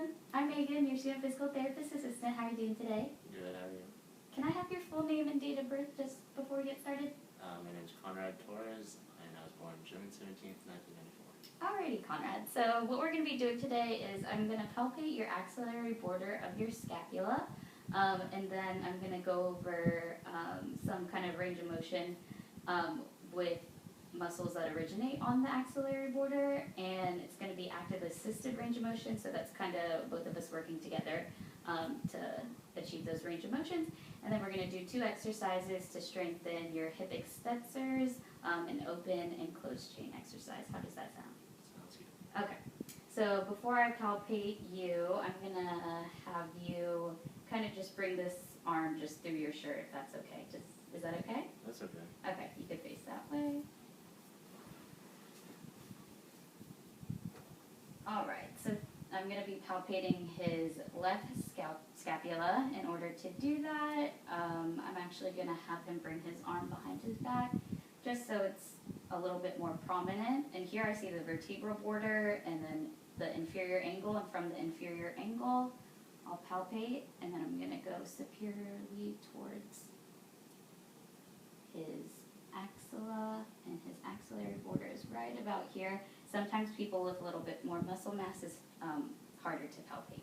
everyone. I'm Megan, your student physical therapist assistant. How are you doing today? Good, how are you? Can I have your full name and date of birth just before we get started? My name is Conrad Torres, and I was born June 17th, 1994. Alrighty, Conrad. So what we're going to be doing today is I'm going to palpate your axillary border of your scapula, and then I'm going to go over some kind of range of motion with muscles that originate on the axillary border, and it's going to be active assisted range of motion, so that's kind of both of us working together to achieve those range of motions. And then we're going to do 2 exercises to strengthen your hip extensors, an open and closed chain exercise. How does that sound? Sounds good. Okay, so before I palpate you, I'm going to have you kind of just bring this arm just through your shirt, if that's okay. Is that okay? That's okay. Okay, you can face that way. Alright, so I'm going to be palpating his left scapula. In order to do that, I'm actually going to have him bring his arm behind his back, just so it's a little bit more prominent. And here I see the vertebral border and then the inferior angle, and from the inferior angle, I'll palpate, and then I'm going to go superiorly towards his axilla, and his axillary border is right about here. Sometimes people with a little bit more muscle mass is harder to palpate.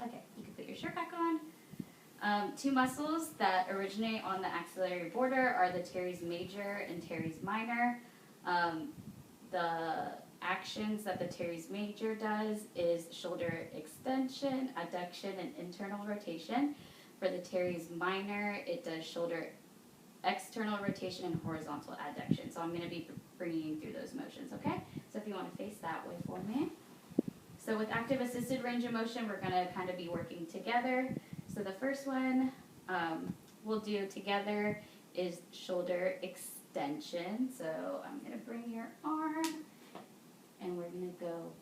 Okay, you can put your shirt back on. 2 muscles that originate on the axillary border are the teres major and teres minor. The actions that the teres major does is shoulder extension, adduction, and internal rotation. For the teres minor, it does shoulder external rotation and horizontal adduction. So I'm going to be bringing you through those motions, okay? So if you want to face that way for me. So with active assisted range of motion, we're going to kind of be working together. So the first one we'll do together is shoulder extension. So I'm going to bring your arm, and we're going to go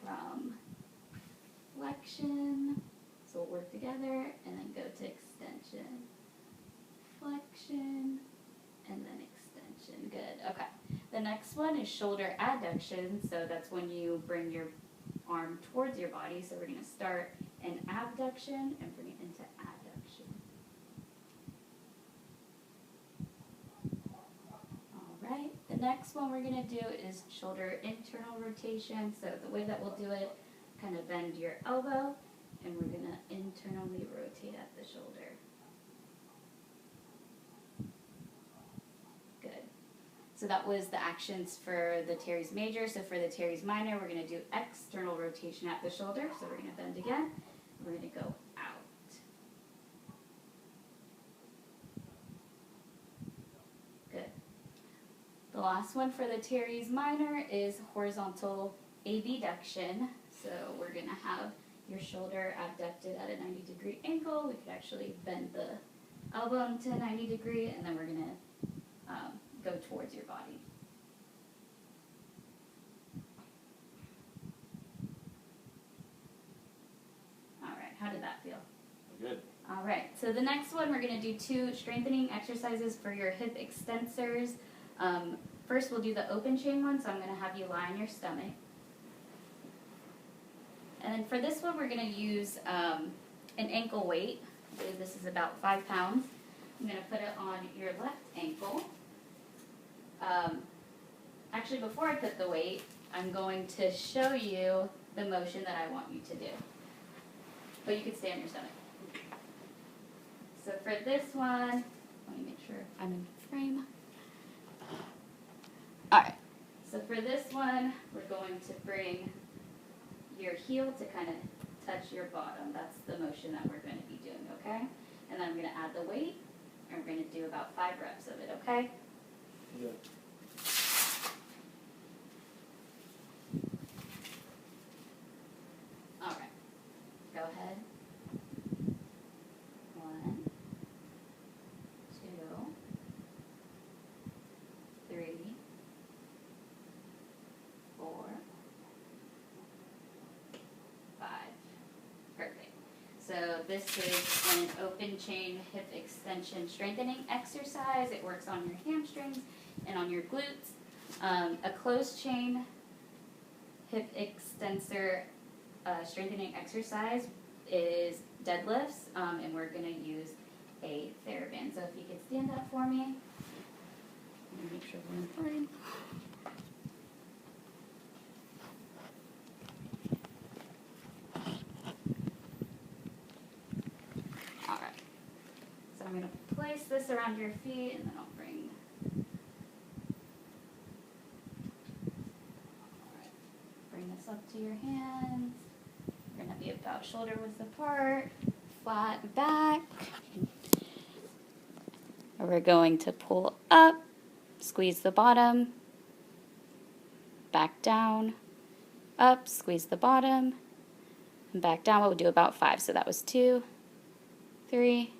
from flexion. So we'll work together and then go to extension. Flexion, and then extension. Good. Okay. The next one is shoulder adduction. So that's when you bring your arm towards your body. So we're going to start in abduction and bring it into adduction. All right. The next one we're going to do is shoulder internal rotation. So the way that we'll do it, kind of bend your elbow, and we're going to internally rotate at the shoulder. So that was the actions for the teres major. So for the teres minor, we're going to do external rotation at the shoulder. So we're going to bend again. We're going to go out. Good. The last one for the teres minor is horizontal abduction. So we're going to have your shoulder abducted at a 90-degree angle. We could actually bend the elbow into a 90 degree, and then we're going to go towards your body. All right, how did that feel? Good. All right, so the next one, we're going to do 2 strengthening exercises for your hip extensors. First, we'll do the open chain one, so I'm going to have you lie on your stomach. And then for this one, we're going to use an ankle weight. I believe this is about 5 pounds. I'm going to put it on your left ankle. Actually, before I put the weight, I'm going to show you the motion that I want you to do. But you can stay on your stomach. So for this one, let me make sure I'm in frame. Alright, so for this one, we're going to bring your heel to kind of touch your bottom. That's the motion that we're going to be doing, okay? And then I'm going to add the weight, and we're going to do about 5 reps of it, okay? Yeah. All right. Go ahead. 1, 2, 3, 4, 5. Perfect. So this is an open chain hip extension strengthening exercise. It works on your hamstrings and on your glutes. A closed chain hip extensor strengthening exercise is deadlifts, and we're gonna use a TheraBand. So if you could stand up for me. Let me make sure we're fine. Alright. So I'm gonna place this around your feet and then I'll bring this up to your hands. We're gonna be about shoulder width apart, flat back. We're going to pull up, squeeze the bottom, back down, up, squeeze the bottom, and back down. We'll do about 5. So that was 2, 3,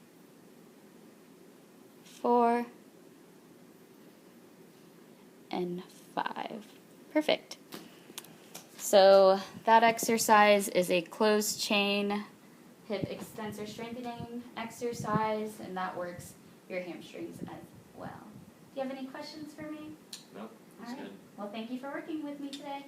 4, and 5. Perfect. So that exercise is a closed chain hip extensor strengthening exercise, and that works your hamstrings as well. Do you have any questions for me? No, that's All right. good. Well, thank you for working with me today.